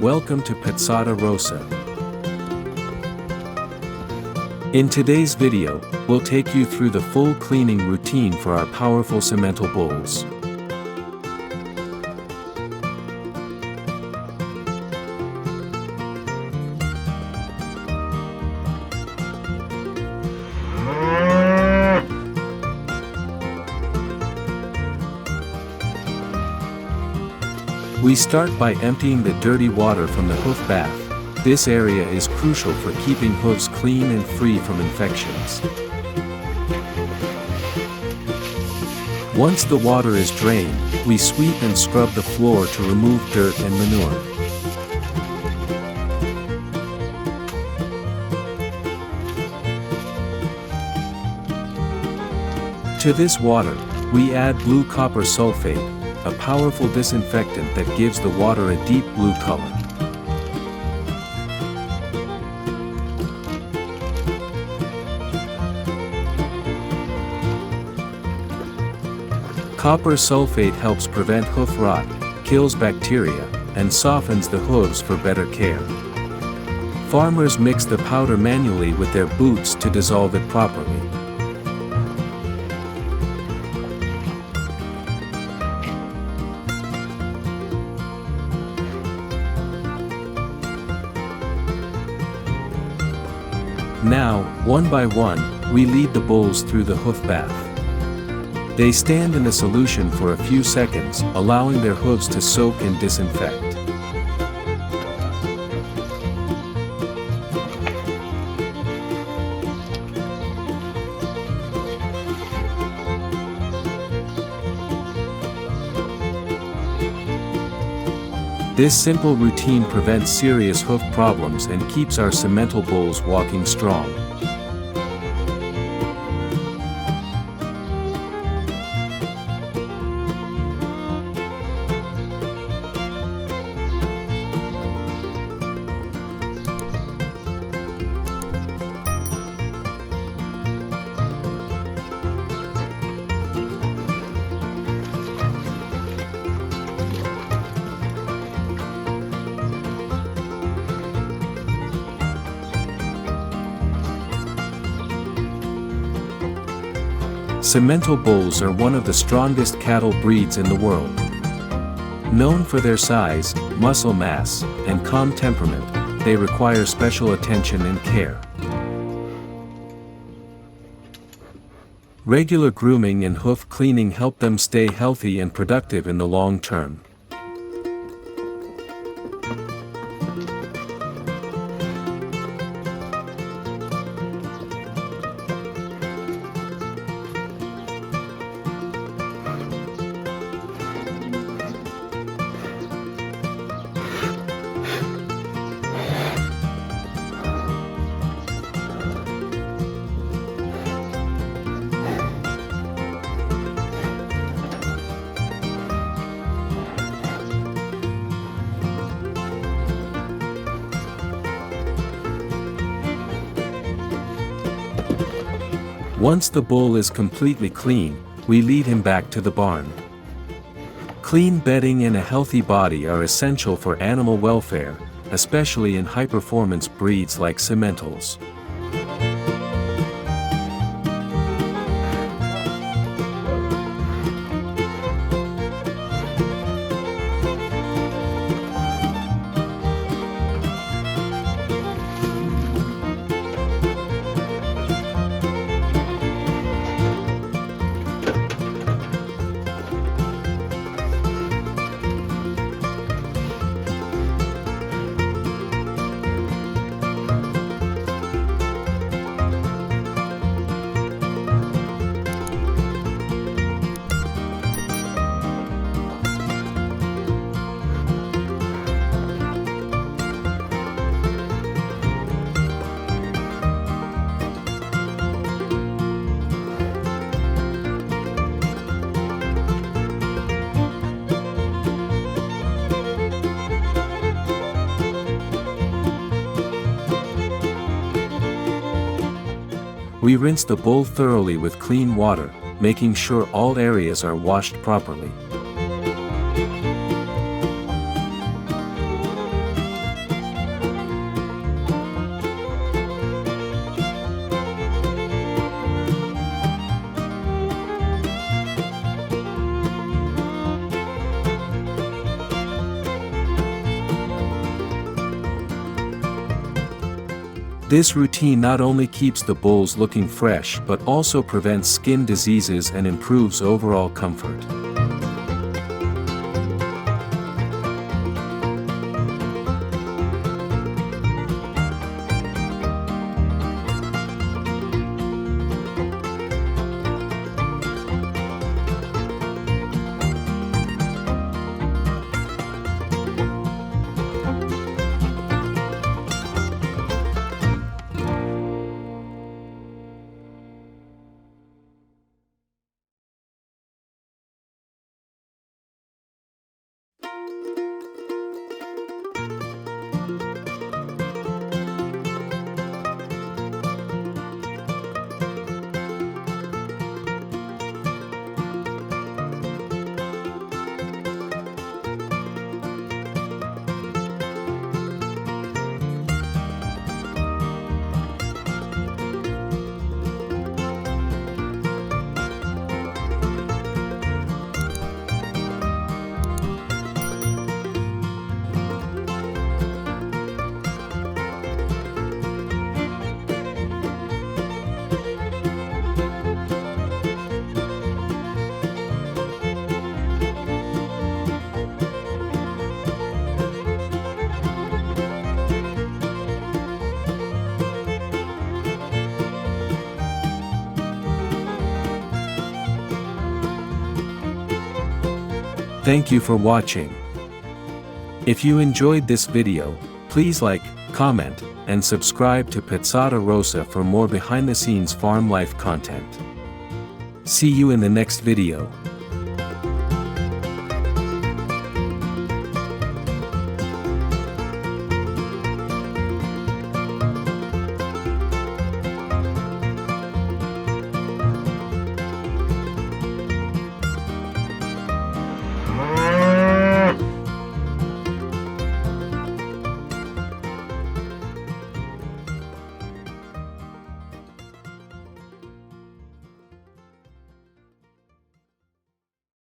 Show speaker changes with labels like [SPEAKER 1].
[SPEAKER 1] Welcome to Pezzata Rosa. In today's video, we'll take you through the full cleaning routine for our powerful Simmental bowls. We start by emptying the dirty water from the hoof bath. This area is crucial for keeping hooves clean and free from infections. Once the water is drained, we sweep and scrub the floor to remove dirt and manure. To this water, we add blue copper sulfate, a powerful disinfectant that gives the water a deep blue color. Copper sulfate helps prevent hoof rot, kills bacteria, and softens the hooves for better care. Farmers mix the powder manually with their boots to dissolve it properly. Now, one by one, we lead the bowls through the hoof bath. They stand in the solution for a few seconds, allowing their hooves to soak and disinfect. This simple routine prevents serious hoof problems and keeps our Simmental bowls walking strong. Simmental bowls are one of the strongest cattle breeds in the world. Known for their size, muscle mass, and calm temperament, they require special attention and care. Regular grooming and hoof cleaning help them stay healthy and productive in the long term. Once the bull is completely clean, we lead him back to the barn. Clean bedding and a healthy body are essential for animal welfare, especially in high-performance breeds like Simmentals. We rinse the bowl thoroughly with clean water, making sure all areas are washed properly. This routine not only keeps the bulls looking fresh but also prevents skin diseases and improves overall comfort. Thank you for watching. If you enjoyed this video, please like, comment, and subscribe to Pizzata Rosa for more behind-the-scenes farm life content. See you in the next video.